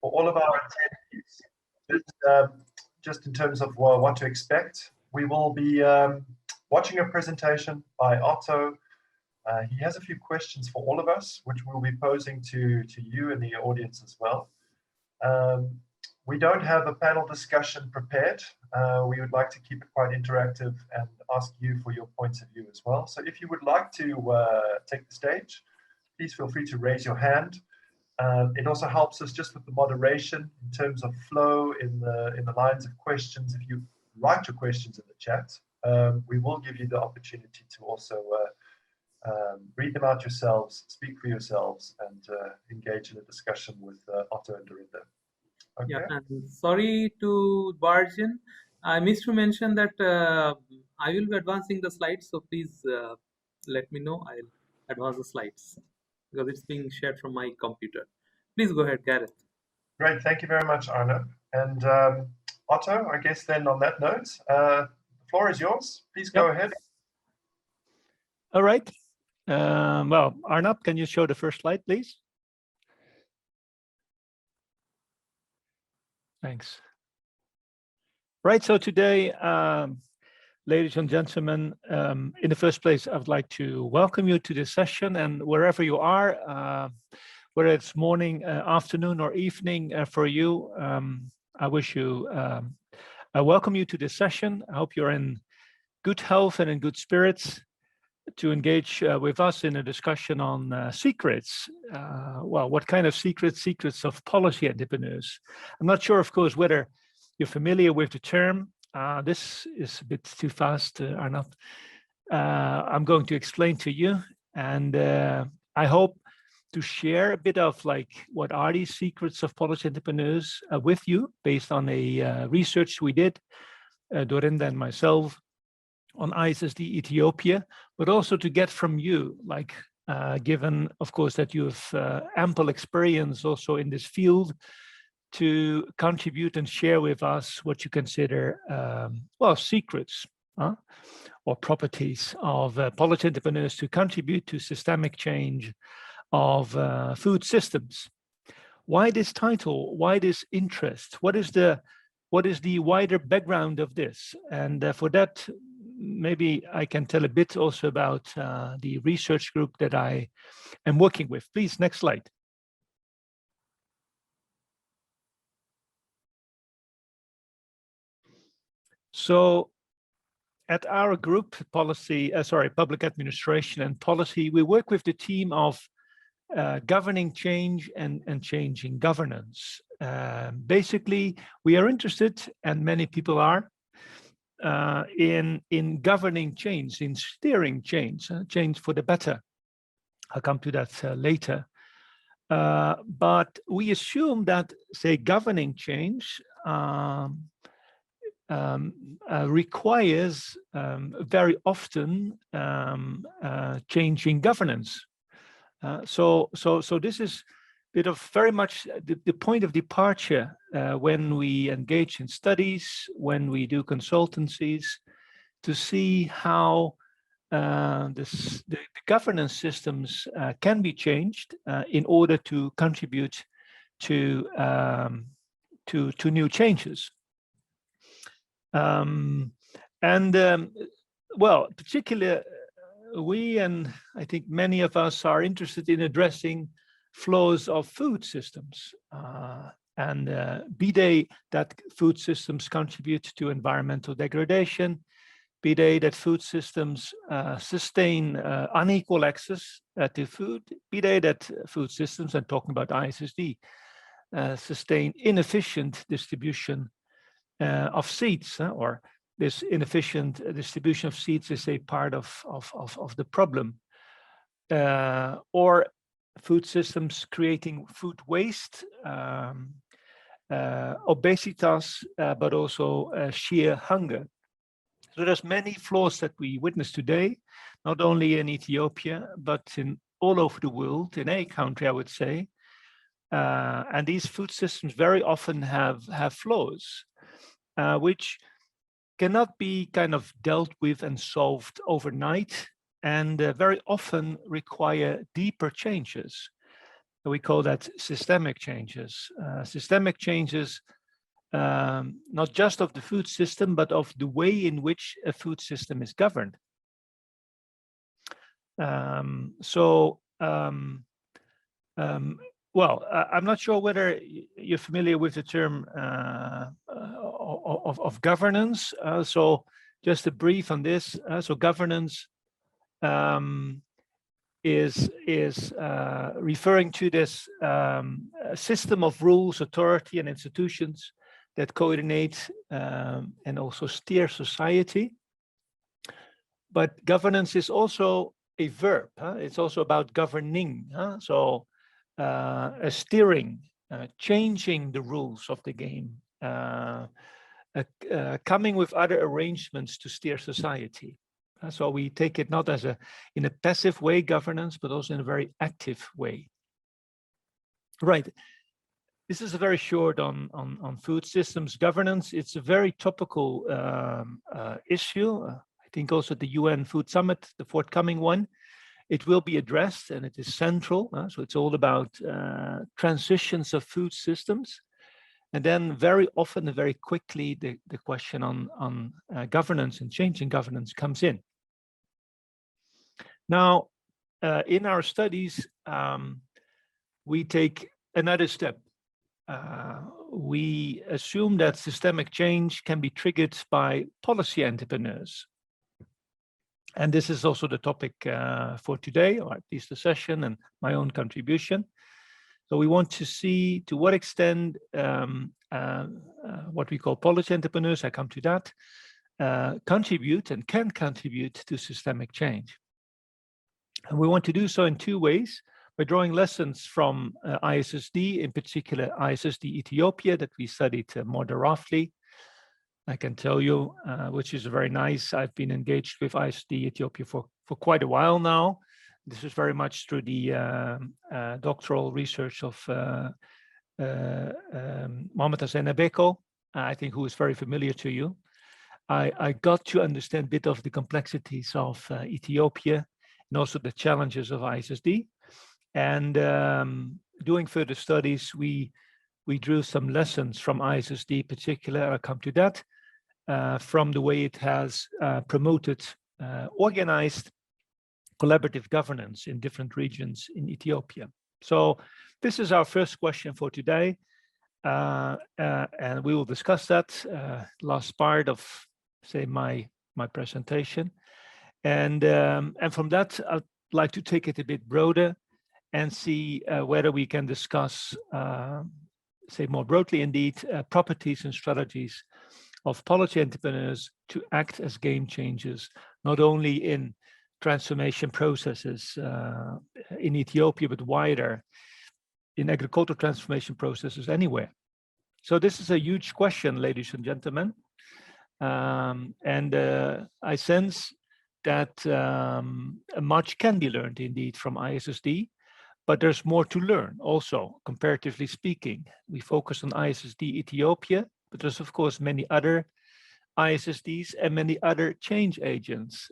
for all of our attendees, just in terms of what to expect, we will be watching a presentation by Otto. He has a few questions for all of us, which we'll be posing to you and the audience as well. We don't have a panel discussion prepared. We would like to keep it quite interactive and ask you for your points of view as well. So if you would like to take the stage, please feel free to raise your hand. It also helps us just with the moderation in terms of flow in the lines of questions. If you write your questions in the chat, we will give you the opportunity to also read them out yourselves, speak for yourselves, and engage in a discussion with Otto and Dorinda. Okay. Yeah, and sorry to barge in. I missed to mention that I will be advancing the slides, so please let me know. I'll advance the slides because it's being shared from my computer. Please go ahead, Gareth. Great, thank you very much, Arno. And Otto, I guess then on that note, the floor is yours. Please go ahead. All right. Well, Arnab, can you show the first slide, please? Thanks. Right, so today, ladies and gentlemen, in the first place, I would like to welcome you to this session, and wherever you are, whether it's morning, afternoon, or evening for you, I wish you, I welcome you to this session. I hope you're in good health and in good spirits to engage with us in a discussion on secrets. Well, what kind of secrets? Secrets of policy entrepreneurs. I'm not sure, of course, whether you're familiar with the term. This is a bit too fast, Arnab. I'm going to explain to you, and I hope to share a bit of like what are these secrets of policy entrepreneurs with you based on a research we did, Dorinda and myself, on ISSD Ethiopia, but also to get from you, like given, of course, that you have ample experience also in this field, to contribute and share with us what you consider, well, secrets or properties of policy entrepreneurs to contribute to systemic change of food systems. Why this title? Why this interest? What is the wider background of this? And for that, maybe I can tell a bit also about the research group that I am working with. Please, next slide. So at our group, public administration and policy, we work with the team of governing change and changing governance. Basically, we are interested, and many people are, in governing change, in steering change, change for the better. I'll come to that later. But we assume that, say, governing change requires very often changing governance. So this is a bit of very much the point of departure when we engage in studies, when we do consultancies, to see how the governance systems can be changed in order to contribute to new changes. Well, particularly we, and I think many of us, are interested in addressing flows of food systems, and be they that food systems contribute to environmental degradation, be they that food systems sustain unequal access to food, be they that food systems, I'm talking about ISSD, sustain inefficient distribution of seeds, or this inefficient distribution of seeds is a part of the problem, or food systems creating food waste, obesitas, but also sheer hunger. So there's many flaws that we witness today, not only in Ethiopia, but in all over the world, in any country, I would say. And these food systems very often have flaws, which cannot be kind of dealt with and solved overnight, and very often require deeper changes. we call that systemic changes. Systemic changes, not just of the food system, but of the way in which a food system is governed. Well, I'm not sure whether you're familiar with the term of governance. So just a brief on this. So governance is referring to this system of rules, authority, and institutions that coordinate and also steer society. But governance is also a verb. It's also about governing. So a steering, changing the rules of the game, coming with other arrangements to steer society. So we take it not as in a passive way, governance, but also in a very active way. Right. This is a very short on food systems governance. It's a very topical issue. I think also at the UN Food Summit, the forthcoming one, it will be addressed, and it is central. So it's all about transitions of food systems. And then very often and very quickly, the question on governance and changing governance comes in. Now, in our studies, we take another step. We assume that systemic change can be triggered by policy entrepreneurs. And this is also the topic for today, or at least the session and my own contribution. So we want to see to what extent what we call policy entrepreneurs, I come to that, contribute and can contribute to systemic change. And we want to do so in two ways, by drawing lessons from ISSD, in particular ISSD Ethiopia that we studied more roughly. I can tell you, which is very nice. I've been engaged with ISSD Ethiopia for quite a while now. This is very much through the doctoral research of Mohamed Hussein Abeko, I think, who is very familiar to you. I got to understand a bit of the complexities of Ethiopia and also the challenges of ISSD. And doing further studies, we drew some lessons from ISSD in particular, I'll come to that, from the way it has promoted organized collaborative governance in different regions in Ethiopia. So this is our first question for today, and we will discuss that last part of, say, my presentation. And from that, I'd like to take it a bit broader and see whether we can discuss, say more broadly indeed, properties and strategies of policy entrepreneurs to act as game changers, not only in transformation processes in Ethiopia, but wider in agricultural transformation processes anywhere. So this is a huge question, ladies and gentlemen. And I sense that much can be learned indeed from ISSD, but there's more to learn also, comparatively speaking. We focus on ISSD Ethiopia, but there's of course many other ISSDs and many other change agents,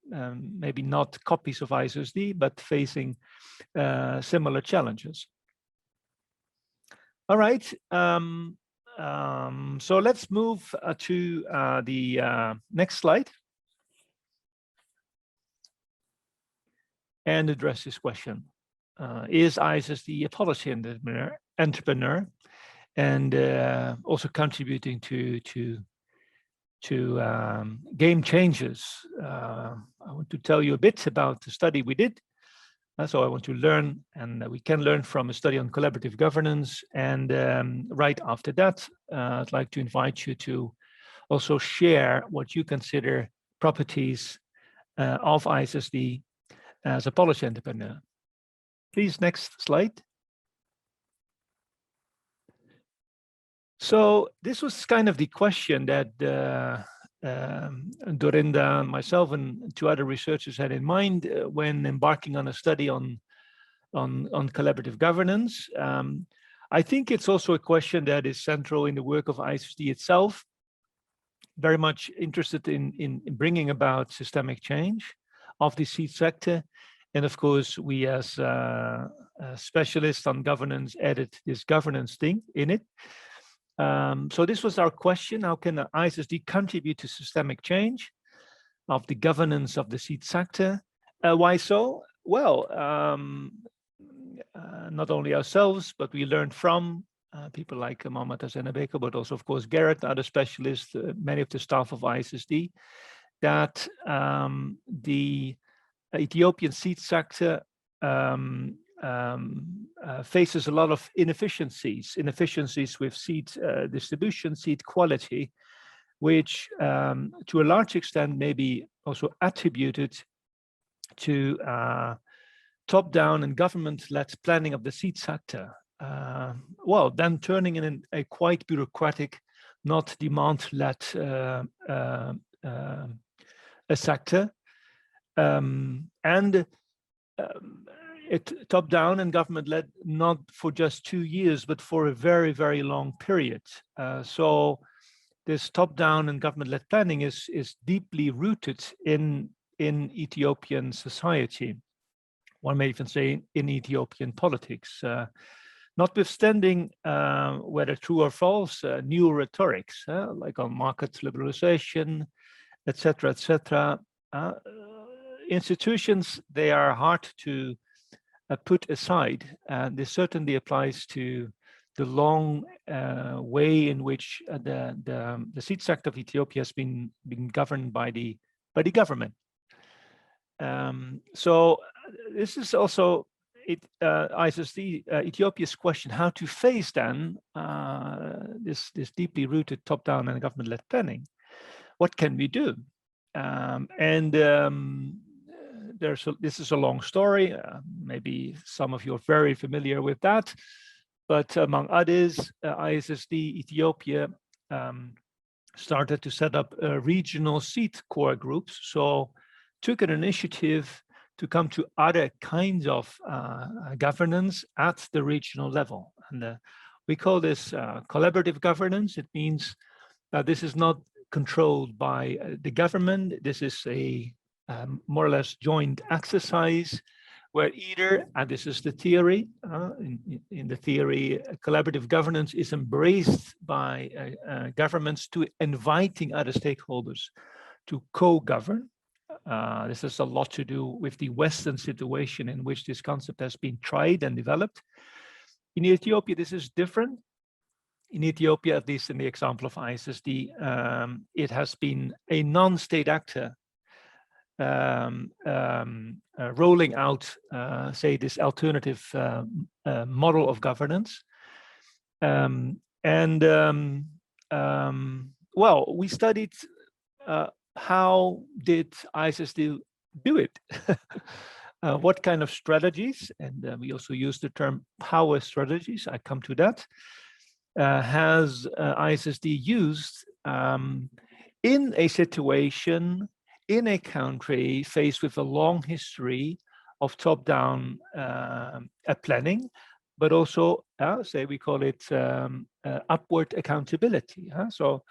maybe not copies of ISSD, but facing similar challenges. All right, so let's move to the next slide and address this question. Is ISSD a policy entrepreneur and also contributing to game changes? I want to tell you a bit about the study we did. So I want to learn, and we can learn from a study on collaborative governance. And right after that, I'd like to invite you to also share what you consider properties of ISSD as a policy entrepreneur. Please, next slide. So this was kind of the question that Dorinda, myself, and two other researchers had in mind when embarking on a study on collaborative governance. I think it's also a question that is central in the work of ISSD itself. Very much interested in bringing about systemic change of the seed sector, And of course, we as specialists on governance added this governance thing in it. So this was our question: how can the ISSD contribute to systemic change of the governance of the seed sector? Why so? Well, not only ourselves, but we learned from people like Mohammad Hassanabeko, but also, of course, Garrett, other specialists, many of the staff of ISSD, that the Ethiopian seed sector faces a lot of inefficiencies with seed distribution, seed quality, which to a large extent may be also attributed to top-down and government-led planning of the seed sector. Well, then turning in a quite bureaucratic, not demand-led a sector. It top-down and government-led not for just 2 years, but for a very, very long period. So this top-down and government-led planning is deeply rooted in Ethiopian society. One may even say in Ethiopian politics. Notwithstanding whether true or false, new rhetorics, like on market liberalization, etc., etc. Institutions, they are hard to put aside, and this certainly applies to the long way in which the seed sector of Ethiopia has been governed by the government. So this is also ISSD Ethiopia's question: how to face then this deeply rooted top-down and government-led planning. What can we do? This is a long story. Maybe some of you are very familiar with that, but among others, ISSD Ethiopia started to set up regional seed core groups. So took an initiative to come to other kinds of governance at the regional level. And we call this collaborative governance. It means that this is not controlled by the government. This is a more or less joint exercise where either, and this is the theory, in the theory, collaborative governance is embraced by governments to inviting other stakeholders to co-govern. This has a lot to do with the Western situation in which this concept has been tried and developed. In Ethiopia, this is different. In Ethiopia, at least in the example of ISSD, it has been a non-state actor rolling out, say, this alternative model of governance. Well, we studied how did ISSD do it? What kind of strategies, and we also use the term power strategies, I come to that, has ISSD used in a situation, in a country faced with a long history of top-down planning, but also, say we call it upward accountability. So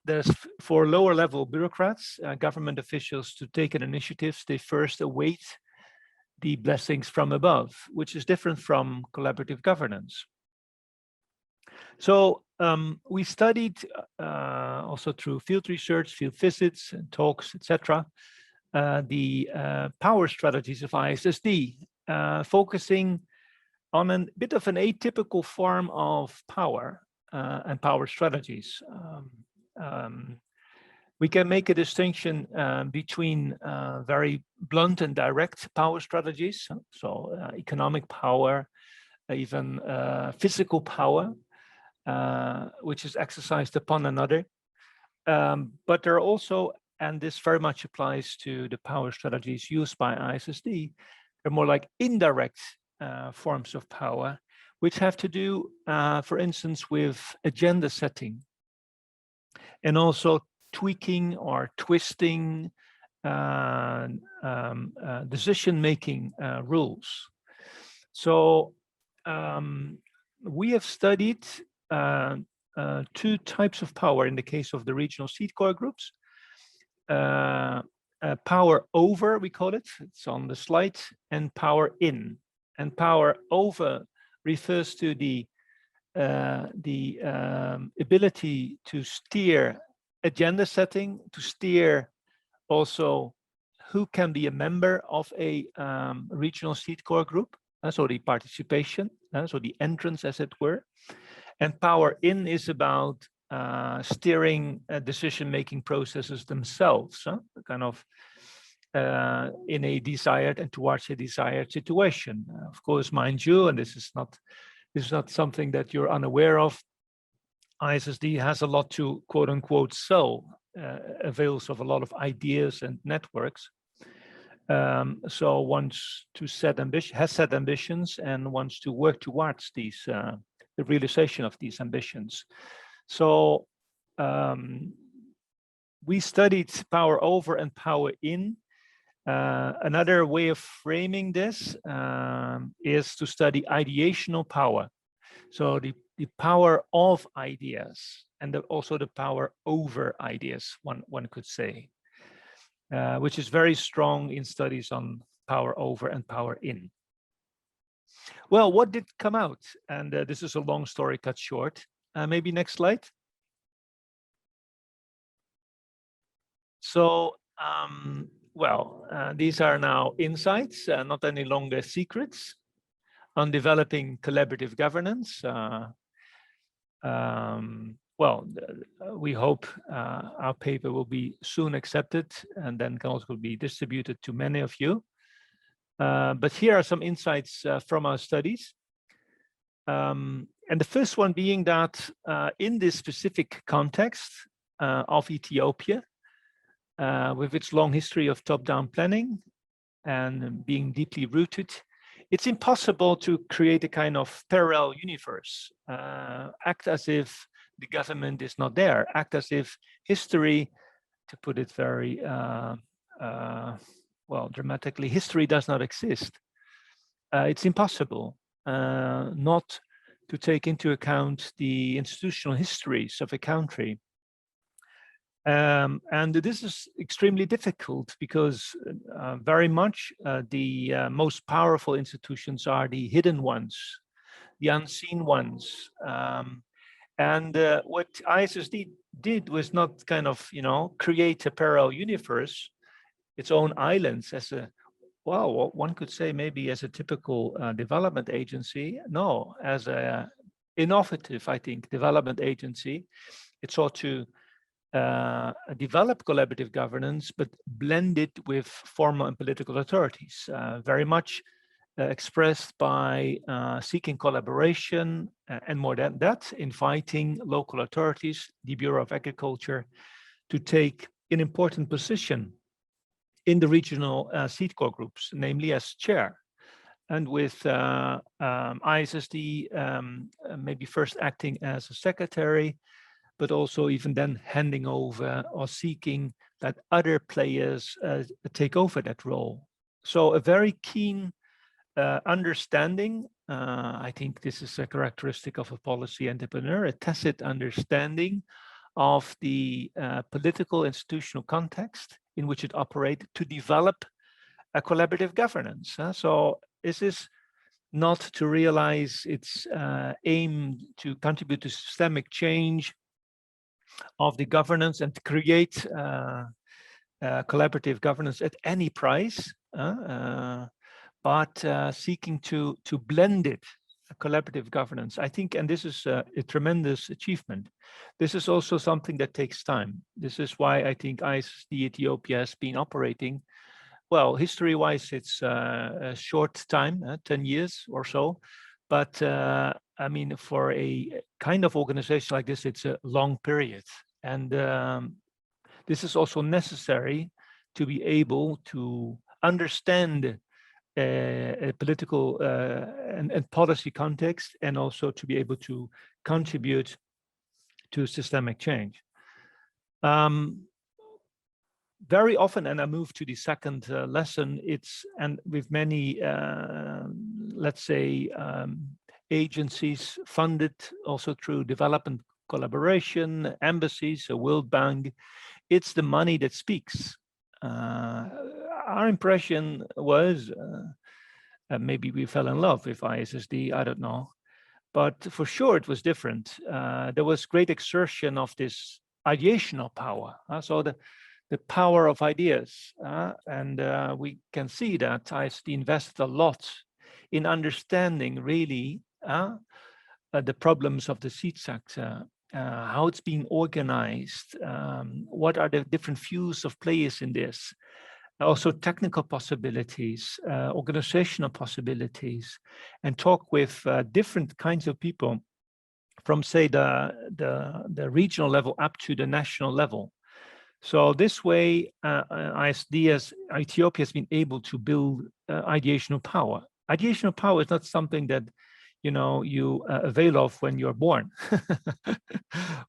there's for lower level bureaucrats, government officials, to take an initiative, they first await the blessings from above, which is different from collaborative governance. So we studied also through field research, field visits, and talks, etc., the power strategies of ISSD, focusing on a bit of an atypical form of power and power strategies. We can make a distinction between very blunt and direct power strategies, so economic power, even physical power, which is exercised upon another. But there are also, and this very much applies to the power strategies used by ISSD, they're more like indirect forms of power, which have to do, for instance, with agenda setting, and also tweaking or twisting decision-making rules. So we have studied two types of power in the case of the regional seed core groups. power over, we call it. It's on the slide, and power in. And power over refers to the ability to steer agenda setting, to steer also who can be a member of a regional seed core group, so the participation, so the entrance, as it were. And power in is about steering decision-making processes themselves, kind of in a desired and towards a desired situation. Of course, mind you, and this is not something that you're unaware of, ISSD has a lot to quote unquote sell, avails of a lot of ideas and networks. So wants to has set ambitions and wants to work towards these, the realization of these ambitions. So we studied power over and power in. Another way of framing this is to study ideational power. So the power of ideas and also the power over ideas, one could say, which is very strong in studies on power over and power in. Well, what did come out? And this is a long story cut short. Maybe next slide. So, these are now insights, not any longer secrets, on developing collaborative governance. We hope our paper will be soon accepted and then can also be distributed to many of you. But here are some insights from our studies. And the first one being that in this specific context of Ethiopia, with its long history of top-down planning and being deeply rooted, it's impossible to create a kind of parallel universe, act as if the government is not there, act as if history, to put it very dramatically, history does not exist. It's impossible not to take into account the institutional histories of a country. And this is extremely difficult because very much the most powerful institutions are the hidden ones, the unseen ones. And what ISSD did was not kind of, create a parallel universe, its own islands as a, well, one could say maybe as a typical development agency. No, as a innovative, I think, development agency. It sought to develop collaborative governance, but blend it with formal and political authorities, very much expressed by seeking collaboration and more than that, inviting local authorities, the Bureau of Agriculture, to take an important position in the regional seed core groups, namely as chair. And with ISSD maybe first acting as a secretary, but also even then handing over or seeking that other players take over that role. So a very keen understanding, I think this is a characteristic of a policy entrepreneur, a tacit understanding of the political institutional context in which it operates to develop a collaborative governance. So this is not to realize its aim to contribute to systemic change of the governance and to create collaborative governance at any price, but seeking to blend it, collaborative governance, I think, and this is a tremendous achievement. This is also something that takes time. This is why I think ISSD Ethiopia has been operating, well, history-wise, it's a short time, 10 years or so, but I mean, for a kind of organization like this, it's a long period. And this is also necessary to be able to understand a political and policy context, and also to be able to contribute to systemic change. Very often, and I move to the second lesson, and with many, let's say, agencies funded also through development collaboration, embassies, a World Bank, it's the money that speaks. Our impression was maybe we fell in love with ISSD, I don't know. But for sure, it was different. There was great exertion of this ideational power. So the power of ideas. And we can see that ISSD invested a lot in understanding really the problems of the seed sector, how it's being organized, what are the different views of players in this, also technical possibilities, organizational possibilities, and talk with different kinds of people from, say, the regional level up to the national level. So this way, Ethiopia has been able to build ideational power. Ideational power is not something that you avail of when you're born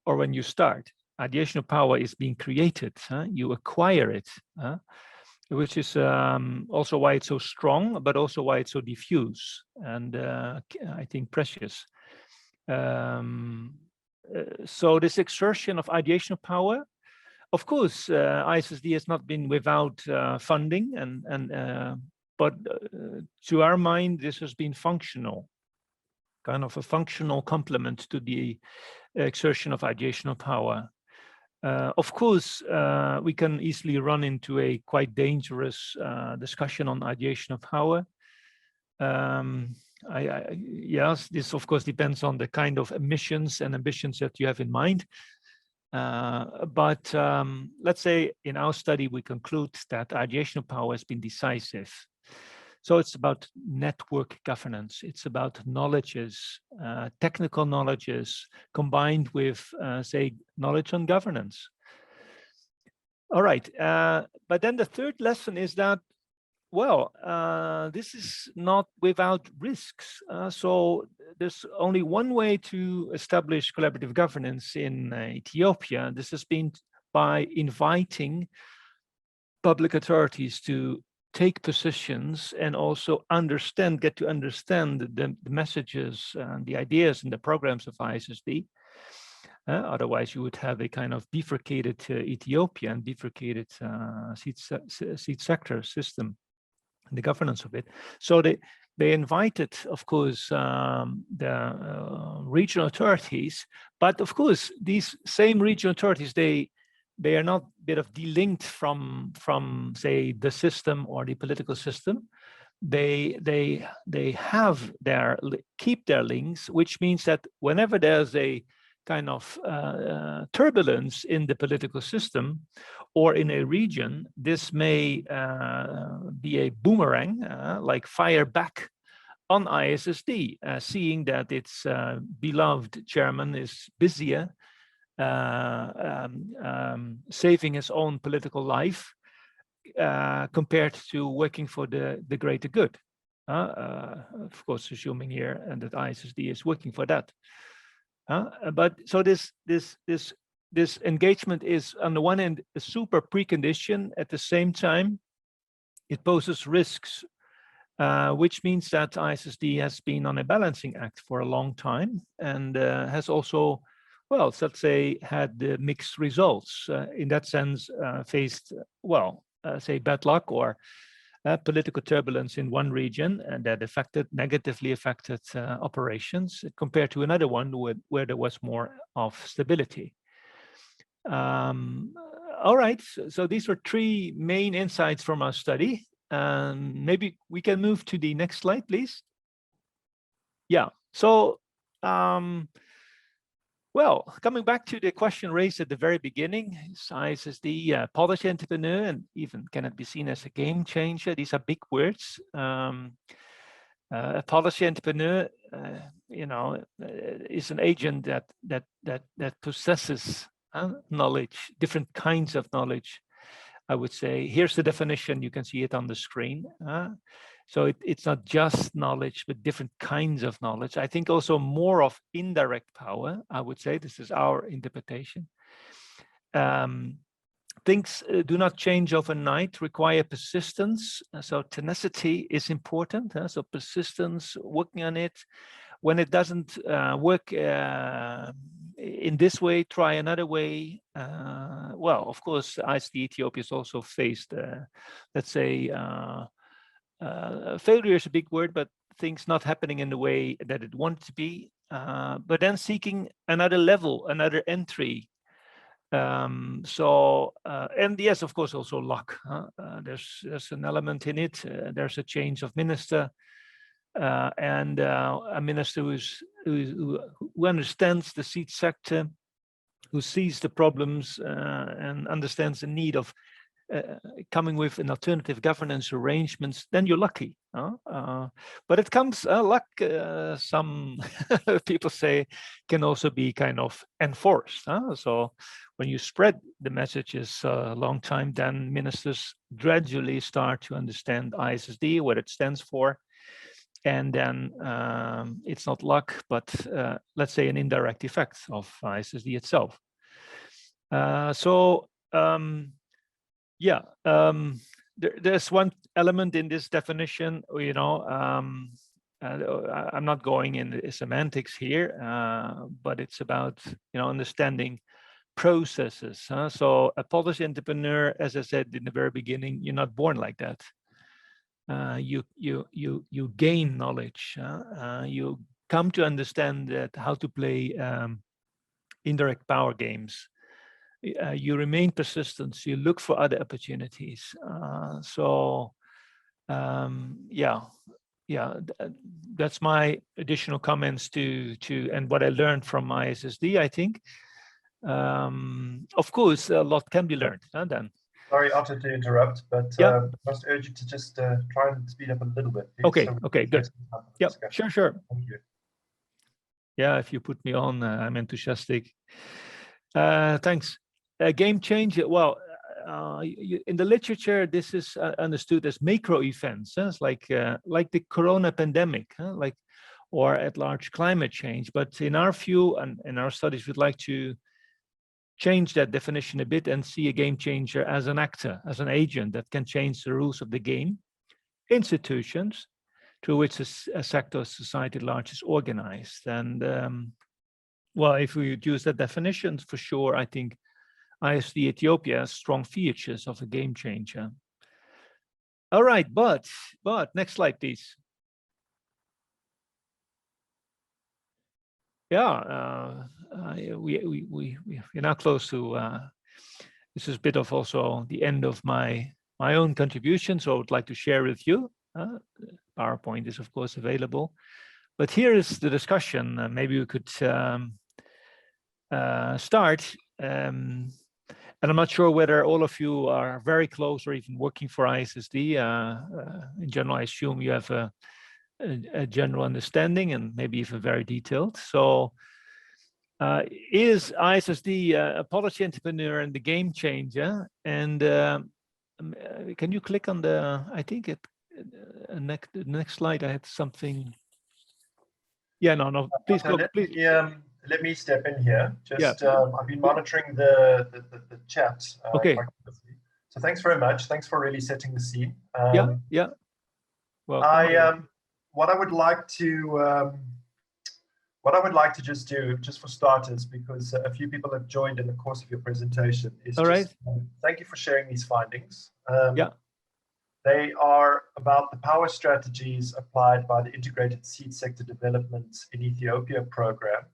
or when you start. Ideational power is being created. You acquire it, which is also why it's so strong, but also why it's so diffuse and I think precious. So this exertion of ideational power, of course, ISSD has not been without funding, but to our mind, this has been functional, kind of a functional complement to the exertion of ideational power. Of course, we can easily run into a quite dangerous discussion on ideational power. Yes, this of course depends on the kind of missions and ambitions that you have in mind. But let's say in our study, we conclude that ideational power has been decisive. So it's about network governance. It's about knowledges, technical knowledges, combined with, say, knowledge on governance. All right. But then the third lesson is that, well, this is not without risks. So there's only one way to establish collaborative governance in Ethiopia. This has been by inviting public authorities to take positions and also get to understand the messages and the ideas and the programs of ISSD. Otherwise, you would have a kind of bifurcated Ethiopia and bifurcated seed sector system, the governance of it. So they invited, of course, the regional authorities, but of course, these same regional authorities, they are not a bit of delinked from say the system or the political system. They keep their links, which means that whenever there's a kind of turbulence in the political system or in a region, this may be a boomerang, like fire back on ISSD, seeing that its beloved chairman is busier saving his own political life compared to working for the greater good. Of course, assuming here and that ISSD is working for that. But so this engagement is on the one hand a super precondition. At the same time, it poses risks, which means that ISSD has been on a balancing act for a long time and has also, well, let's say, had mixed results. In that sense, faced, well, say bad luck or political turbulence in one region, and that negatively affected operations compared to another one where there was more of stability. All right, so these were three main insights from our study. Maybe we can move to the next slide, please. Yeah, so well, coming back to the question raised at the very beginning, is ISSD policy entrepreneur and even can it be seen as a game changer? These are big words. A policy entrepreneur, is an agent that possesses knowledge, different kinds of knowledge. I would say, here's the definition. You can see it on the screen. So it's not just knowledge, but different kinds of knowledge. I think also more of indirect power, I would say. This is our interpretation. Things do not change overnight, require persistence. So tenacity is important. So persistence, working on it, when it doesn't work in this way, try another way. Well, of course, ISD Ethiopia has also faced, let's say, failure is a big word, but things not happening in the way that it wanted to be. But then seeking another level, another entry. And yes, of course, also luck. There's an element in it. There's a change of minister. And a minister who understands the seed sector, who sees the problems and understands the need of coming with an alternative governance arrangements, then you're lucky. But it comes, luck, some people say, can also be kind of enforced. So when you spread the messages a long time, then ministers gradually start to understand ISSD, what it stands for. And then it's not luck, but let's say an indirect effect of ISSD itself. There's one element in this definition, I'm not going in the semantics here, but it's about, understanding processes. So a policy entrepreneur, as I said in the very beginning, you're not born like that. You gain knowledge. You come to understand that how to play indirect power games. You remain persistent. You look for other opportunities. That's my additional comments to and what I learned from ISSD. I think, of course, a lot can be learned. Then. Sorry, Otto, to interrupt, but I must urge you to just try and speed up a little bit. Please, okay, so okay, good. Yeah, sure. Thank you. Yeah, if you put me on, I'm enthusiastic. Thanks. A game changer. Well, in the literature, this is understood as macro events. It's like the corona pandemic, or at large climate change. But in our view and in our studies, we'd like to change that definition a bit and see a game changer as an actor, as an agent that can change the rules of the game, institutions through which a sector of society at large is organized. And well, if we use that definition, for sure, I think ISD Ethiopia has strong features of a game changer. All right, but next slide, please. Yeah, we're now close to, this is a bit of also the end of my own contribution, so I would like to share with you. PowerPoint is, of course, available. But here is the discussion. Maybe we could start. And I'm not sure whether all of you are very close or even working for ISSD. In general, I assume you have a general understanding and maybe even very detailed. So is ISSD a policy entrepreneur and the game changer? And can you click on the, I think the next slide, I had something. Yeah, no, please go. Please. Let me step in here. Just I've been monitoring the chat. Okay. So thanks very much. Thanks for really setting the scene. Yeah. Well, what I would like to just do, just for starters, because a few people have joined in the course of your presentation, is thank you for sharing these findings. They are about the power strategies applied by the Integrated Seed Sector Development in Ethiopia program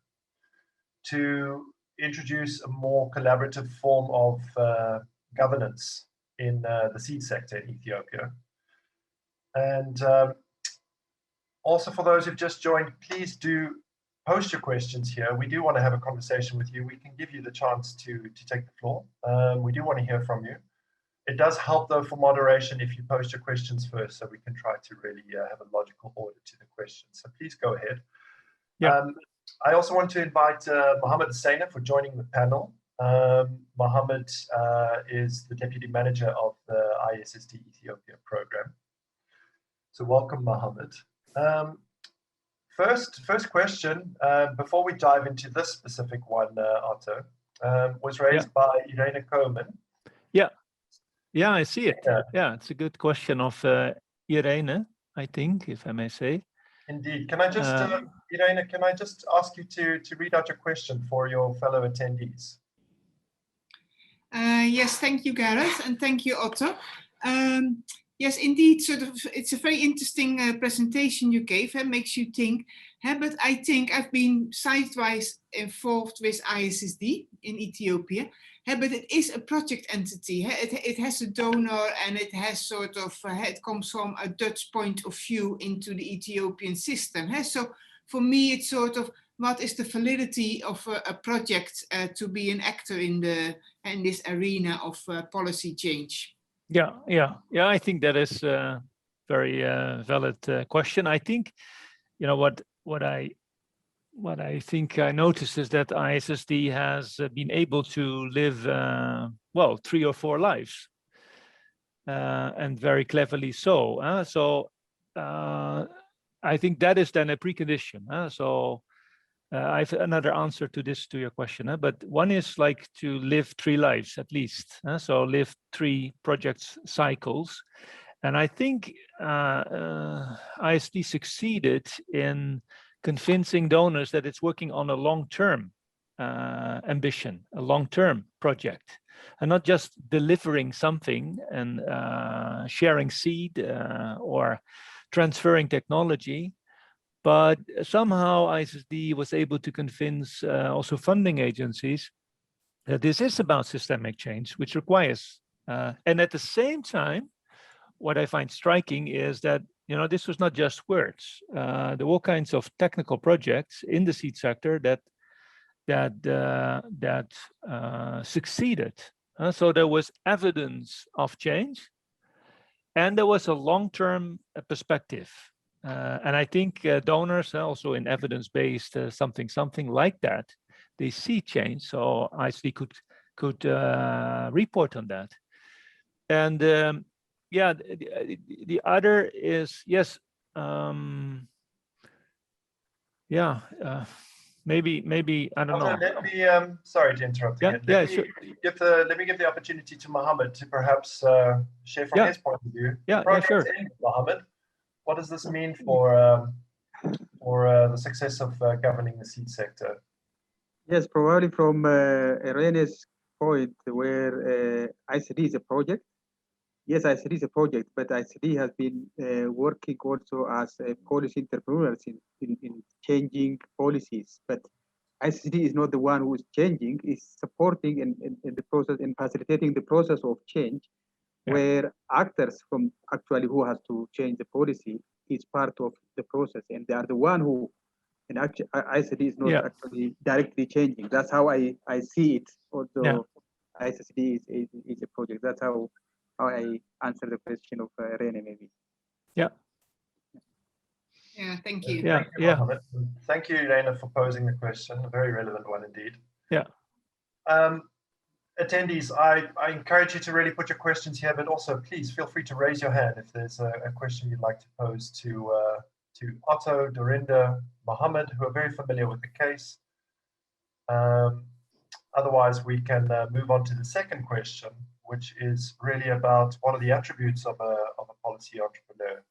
to introduce a more collaborative form of governance in the seed sector in Ethiopia. And also for those who've just joined, please do post your questions here. We do want to have a conversation with you. We can give you the chance to take the floor. We do want to hear from you. It does help, though, for moderation if you post your questions first, so we can try to really have a logical order to the questions. So please go ahead. I also want to invite Mohammed Saina for joining the panel. Mohammed is the Deputy Manager of the ISSD Ethiopia program. So welcome, Mohammed. First question, before we dive into this specific one, Otto, was raised by Irene Coleman. Yeah, I see it. Yeah, it's a good question of Irene, I think, if I may say. Indeed. Can I just, Irene, can I just ask you to read out your question for your fellow attendees? Yes, thank you, Gareth, and thank you, Otto. Yes, indeed, it's a very interesting presentation you gave. It makes you think. But I think I've been sidewise involved with ISSD in Ethiopia. But it is a project entity. It has a donor, and it has it comes from a Dutch point of view into the Ethiopian system. So for me, it's what is the validity of a project to be an actor in this arena of policy change? Yeah. I think that is a very valid question. I think, what I think I noticed is that ISSD has been able to live 3 or 4 lives, and very cleverly so. I think that is then a precondition. I have another answer to your question, but one is like to live 3 lives at least. So live 3 project cycles. And I think ISD succeeded in convincing donors that it's working on a long-term ambition, a long-term project, and not just delivering something and sharing seed or transferring technology. But somehow ISSD was able to convince also funding agencies that this is about systemic change, which requires, and at the same time, what I find striking is that, this was not just words. There were all kinds of technical projects in the seed sector that succeeded. So there was evidence of change, and there was a long-term perspective. And I think donors also in evidence-based something like that, they see change. So ISD could report on that. And the other is, yes, maybe I don't know. Let me, sorry to interrupt again. Sure. Let me give the opportunity to Mohammed to perhaps share from his point of view. Yeah, sure. Mohammed, what does this mean for the success of governing the seed sector? Yes, probably from Irene's point, where ICD is a project. Yes, ICD is a project, but ICD has been working also as a policy entrepreneurs in changing policies. But ICD is not the one who is changing; it's supporting in the process and facilitating the process of change, where actors from actually who has to change the policy is part of the process, and they are the one who. And actually, ICD is not actually directly changing. That's how I see it. Although ICD is a project. That's how I answer the question of Rene, maybe. Yeah, thank you. Thank you, Elena, for posing the question. A very relevant one indeed. Yeah. Attendees, I encourage you to really put your questions here, but also please feel free to raise your hand if there's a question you'd like to pose to Otto, Dorinda, Mohammed, who are very familiar with the case. Otherwise, we can move on to the second question, which is really about what are the attributes of a policy entrepreneur.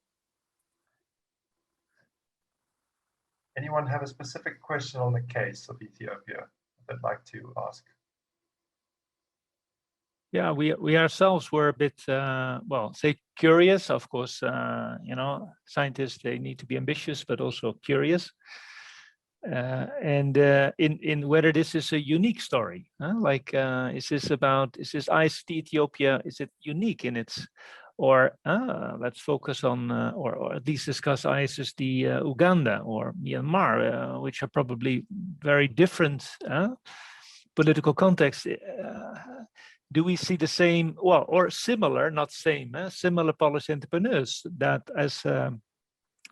Anyone have a specific question on the case of Ethiopia they'd like to ask? Yeah, we ourselves were a bit, say curious. Of course, scientists, they need to be ambitious, but also curious. And in whether this is a unique story, is this ISD Ethiopia, is it unique in its, or let's focus on, or at least discuss ISSD Uganda or Myanmar, which are probably very different political contexts. Do we see the same, or similar, not same, similar policy entrepreneurs that, as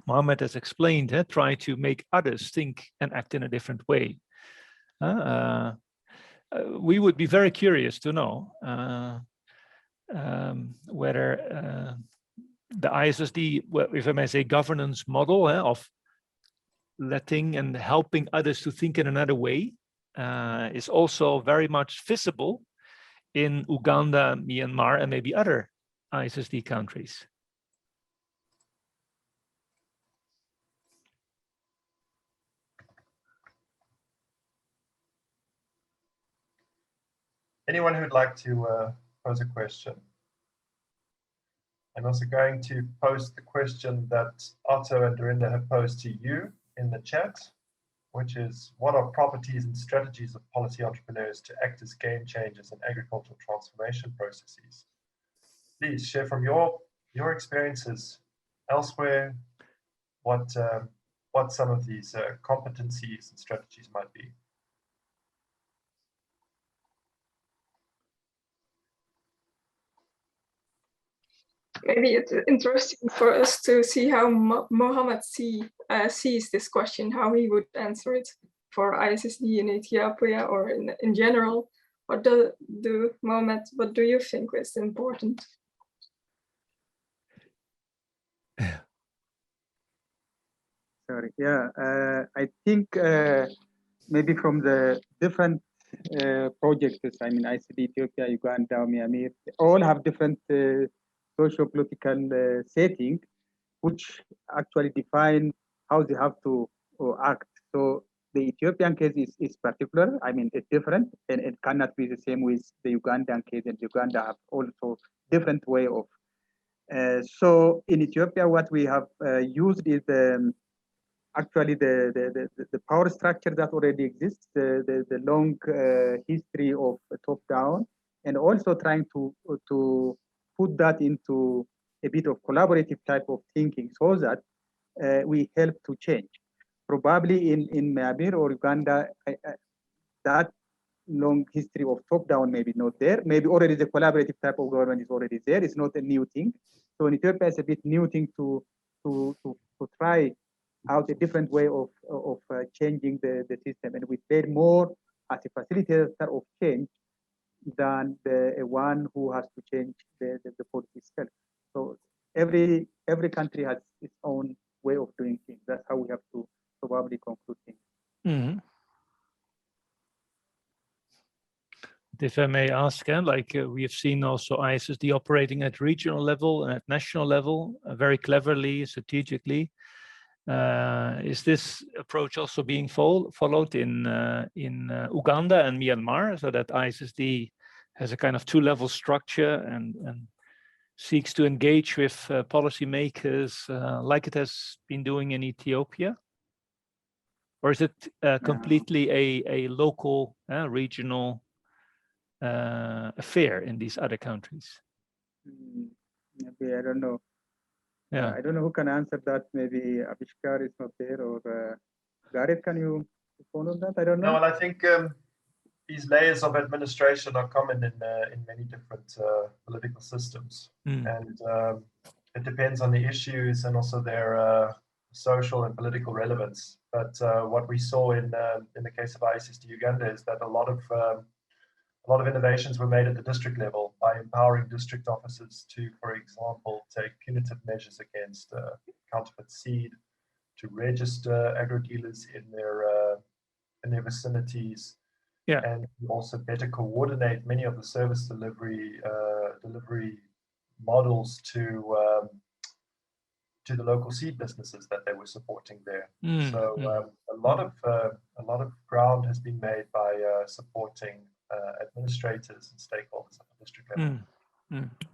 Mohammed has explained, try to make others think and act in a different way? We would be very curious to know whether the ISSD, if I may say, governance model of letting and helping others to think in another way is also very much visible in Uganda, Myanmar, and maybe other ISSD countries. anyone who'd like to pose a question? I'm also going to post the question that Otto and Dorinda have posed to you in the chat, which is, what are properties and strategies of policy entrepreneurs to act as game changers in agricultural transformation processes? Please share from your experiences elsewhere what some of these competencies and strategies might be. Maybe it's interesting for us to see how Mohammed sees this question, how he would answer it for ISSD in Ethiopia or in general. What Mohammed, what do you think is important? Sorry, yeah, I think maybe from the different projects, I mean, ICD Ethiopia, Uganda, Myanmar, they all have different socio-political setting, which actually define how they have to act. So the Ethiopian case is particular. I mean, it's different, and it cannot be the same with the Ugandan case, and Uganda have also different way of. So in Ethiopia, what we have used is actually the power structure that already exists, the long history of top-down, and also trying to put that into a bit of collaborative type of thinking so that we help to change. Probably in Myanmar or Uganda, that long history of top-down maybe not there. Maybe already the collaborative type of government is already there. It's not a new thing. So in Ethiopia, it's a bit new thing to try out a different way of changing the system. And we played more as a facilitator of change than the one who has to change the policy itself. So every country has its own way of doing things. That's how we have to probably conclude things. Mm-hmm. If I may ask, we have seen also ISSD operating at regional level and at national level, very cleverly, strategically. Is this approach also being followed in Uganda and Myanmar, so that ISSD has a kind of two-level structure and seeks to engage with policymakers like it has been doing in Ethiopia? Or is it completely a local, regional affair in these other countries? Maybe, I don't know. Yeah, I don't know who can answer that. Maybe Avishkar is not there, or Gareth, can you follow that? I don't know. No, well, I think these layers of administration are common in many different political systems, and it depends on the issues and also their social and political relevance. But what we saw in the case of ISSD Uganda is that a lot of innovations were made at the district level by empowering district officers to, for example, take punitive measures against counterfeit seed, to register agro-dealers in their vicinities, and also better coordinate many of the service delivery models to the local seed businesses that they were supporting there. So a lot of ground has been made by supporting administrators and stakeholders at the district level.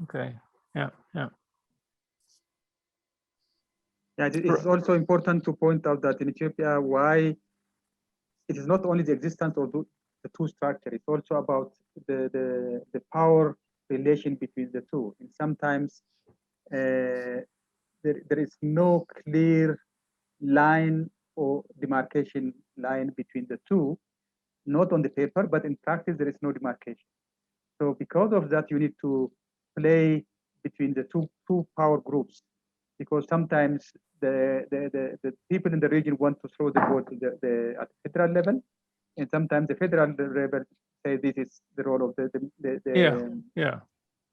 Okay. Yeah. Yeah, it is also important to point out that in Ethiopia, why it is not only the existence of the two structures, it's also about the power relation between the two. And sometimes there is no clear line or demarcation line between the two, not on the paper, but in practice, there is no demarcation. So because of that, you need to play between the two power groups, because sometimes the people in the region want to throw the ball to at the federal level, and sometimes the federal level say this is the role of the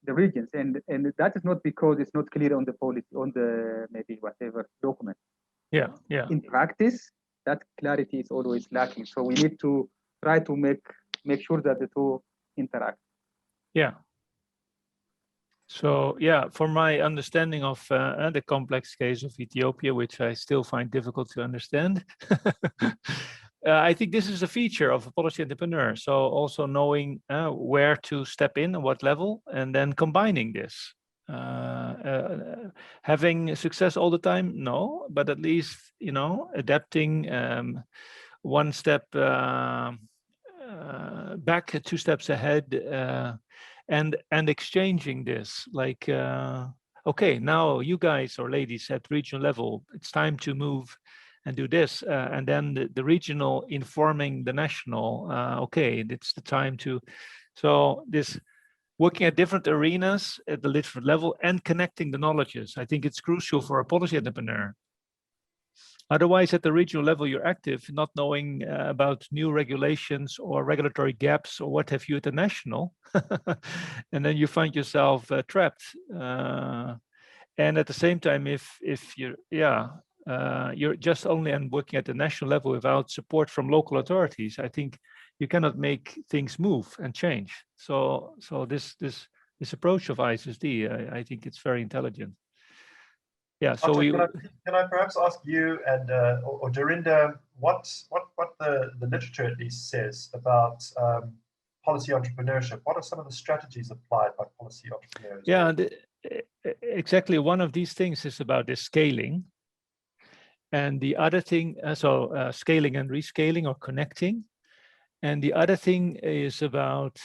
regions, and that is not because it's not clear on the policy, on the maybe whatever document. In practice, that clarity is always lacking. So we need to try to make sure that the two interact. So for my understanding of the complex case of Ethiopia, which I still find difficult to understand, I think this is a feature of a policy entrepreneur. So also knowing where to step in, at what level, and then combining this. Having success all the time, no, but at least, you know, adapting one step back, 2 steps ahead, and exchanging this, like, okay, now you guys or ladies at regional level, it's time to move and do this, and then the regional informing the national, okay, it's the time to, so this working at different arenas at the different level and connecting the knowledges. I think it's crucial for a policy entrepreneur. Otherwise, at the regional level, you're active, not knowing about new regulations or regulatory gaps or what have you at the national. And then you find yourself trapped. And at the same time, if you're, you're just only working at the national level without support from local authorities, I think you cannot make things move and change. So this approach of ISSD, I think it's very intelligent. Yeah. So Otto, can I perhaps ask you and or Dorinda what the literature at least says about policy entrepreneurship? What are some of the strategies applied by policy entrepreneurs? Yeah, exactly. One of these things is about this scaling, and the other thing, scaling and rescaling or connecting, and the other thing is about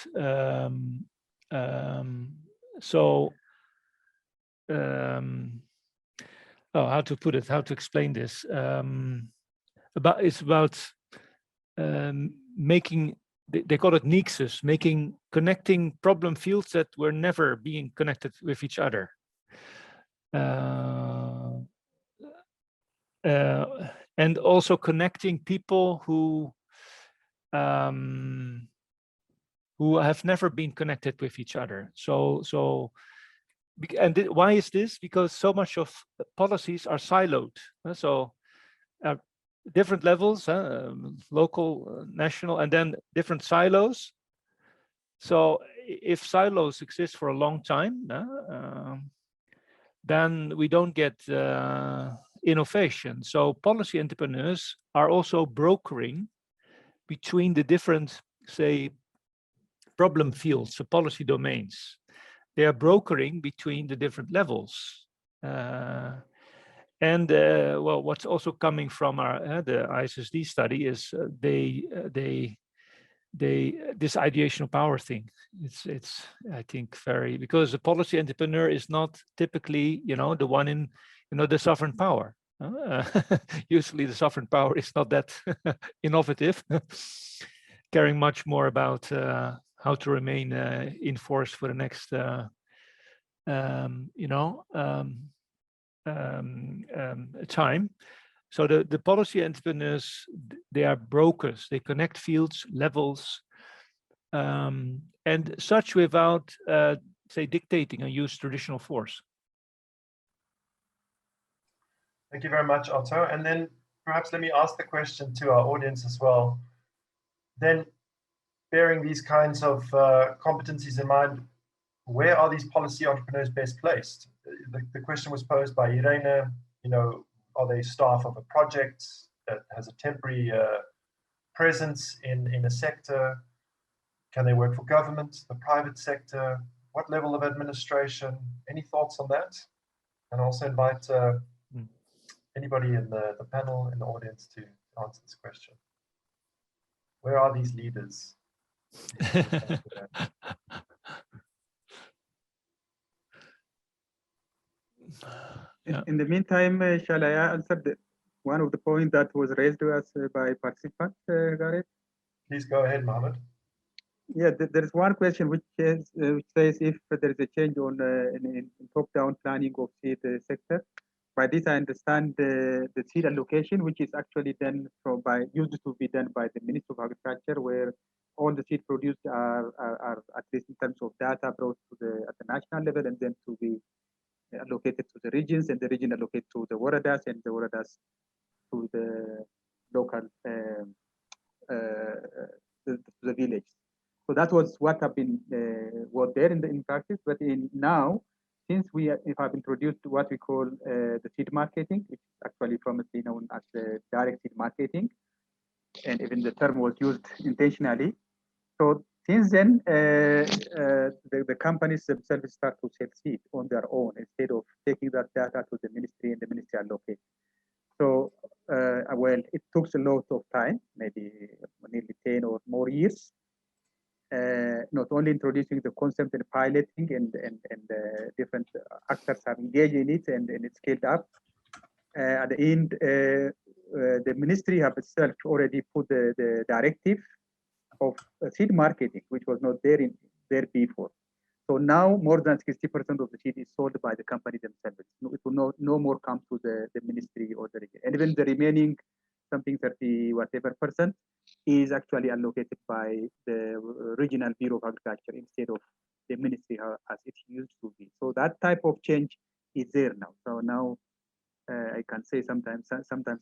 how to put it, how to explain this. It's about making, they call it nexus, connecting problem fields that were never being connected with each other. And also connecting people who have never been connected with each other. Why is this? Because so much of policies are siloed. So different levels, local, national, and then different silos. So if silos exist for a long time, then we don't get innovation. So policy entrepreneurs are also brokering between the different, say, problem fields, so policy domains. They are brokering between the different levels. Well, what's also coming from our the ISSD study is this ideational power thing. It's I think very, because the policy entrepreneur is not typically, you know, the one in, you know, the sovereign power. Usually the sovereign power is not that innovative, caring much more about how to remain in force for the next time. So the policy entrepreneurs, they are brokers. They connect fields, levels, and such without, say, dictating and use traditional force. Thank you very much, Otto. And then perhaps let me ask the question to our audience as well. Then, bearing these kinds of competencies in mind, where are these policy entrepreneurs best placed? The question was posed by Irene, you know, are they staff of a project that has a temporary presence in a sector? Can they work for government, the private sector? What level of administration? Any thoughts on that? And also invite anybody in the panel, in the audience, to answer this question. Where are these leaders? In the meantime, shall I answer one of the points that was raised to us by participants, Gareth? Please go ahead, Mohammed. Yeah, there is one question which says if there is a change on in top-down planning of seed sector. By this, I understand the seed allocation, which is actually done used to be done by the Ministry of Agriculture, where all the seed produced are at least in terms of data brought to at the national level, and then to be allocated to the regions, and the region allocated to the waradas, and the waradas to the local the village. So that was what have been was there in practice, but now, since we have introduced what we call the seed marketing, which is actually formerly known as the direct seed marketing, and even the term was used intentionally. So since then, the companies themselves start to sell seed on their own instead of taking that data to the ministry and the ministry allocate. So, well, it took a lot of time, maybe nearly 10 or more years, not only introducing the concept and piloting and different actors have engaged in it and it scaled up. At the end, the ministry have itself already put the directive of seed marketing, which was not there before. So now more than 60% of the seed is sold by the company themselves. It will no more come to the ministry or the region. And even the remaining something 30 whatever percent is actually allocated by the regional bureau of agriculture instead of the ministry as it used to be. So that type of change is there now. So now I can say sometimes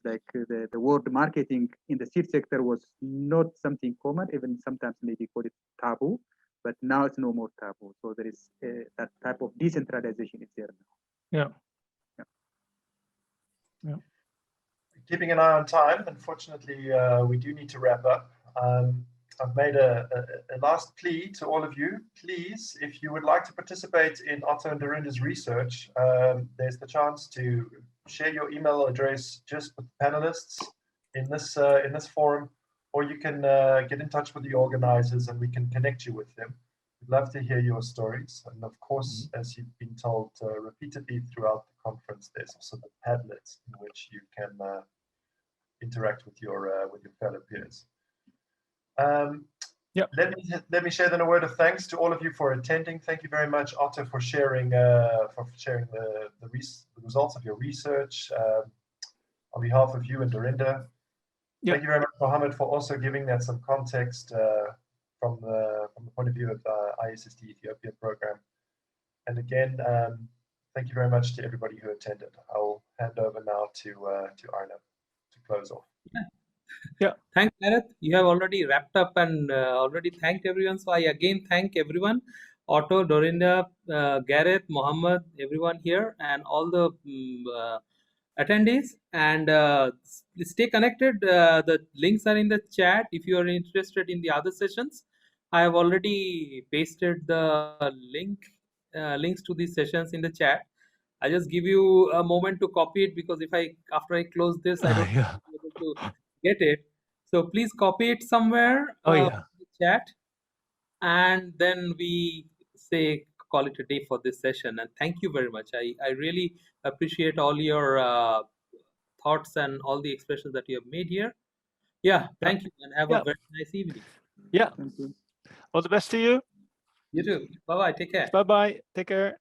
like the word marketing in the seed sector was not something common, even sometimes maybe call it taboo, but now it's no more taboo. So there is that type of decentralization is there now. Yeah. Keeping an eye on time, unfortunately, we do need to wrap up. I've made a last plea to all of you. Please, if you would like to participate in Otto and Dorinda's research, there's the chance to share your email address just with the panelists in this forum, or you can get in touch with the organizers and we can connect you with them. We'd love to hear your stories. And of course, as you've been told repeatedly throughout the conference, there's also the Padlet in which you can interact with your fellow peers. Let me share then a word of thanks to all of you for attending. Thank you very much, Otto, for sharing the results of your research on behalf of you and Dorinda. Thank you very much, Mohammed, for also giving that some context from the point of view of ISSD Ethiopia program. And again, thank you very much to everybody who attended. I'll hand over now to Arnav to close off. Yeah. Thanks, Gareth. You have already wrapped up and already thanked everyone. So I again thank everyone, Otto, Dorinda, Gareth, Mohammed, everyone here, and all the attendees. And stay connected. The links are in the chat if you are interested in the other sessions. I have already pasted the links to these sessions in the chat. I just give you a moment to copy it because after I close this, I don't be able to get it. So please copy it somewhere in the chat, and then we call it a day for this session. And thank you very much. I really appreciate all your thoughts and all the expressions that you have made here. Thank you, and have a very nice evening. All the best to you. You too. Bye-bye. Take care. Bye-bye. Take care.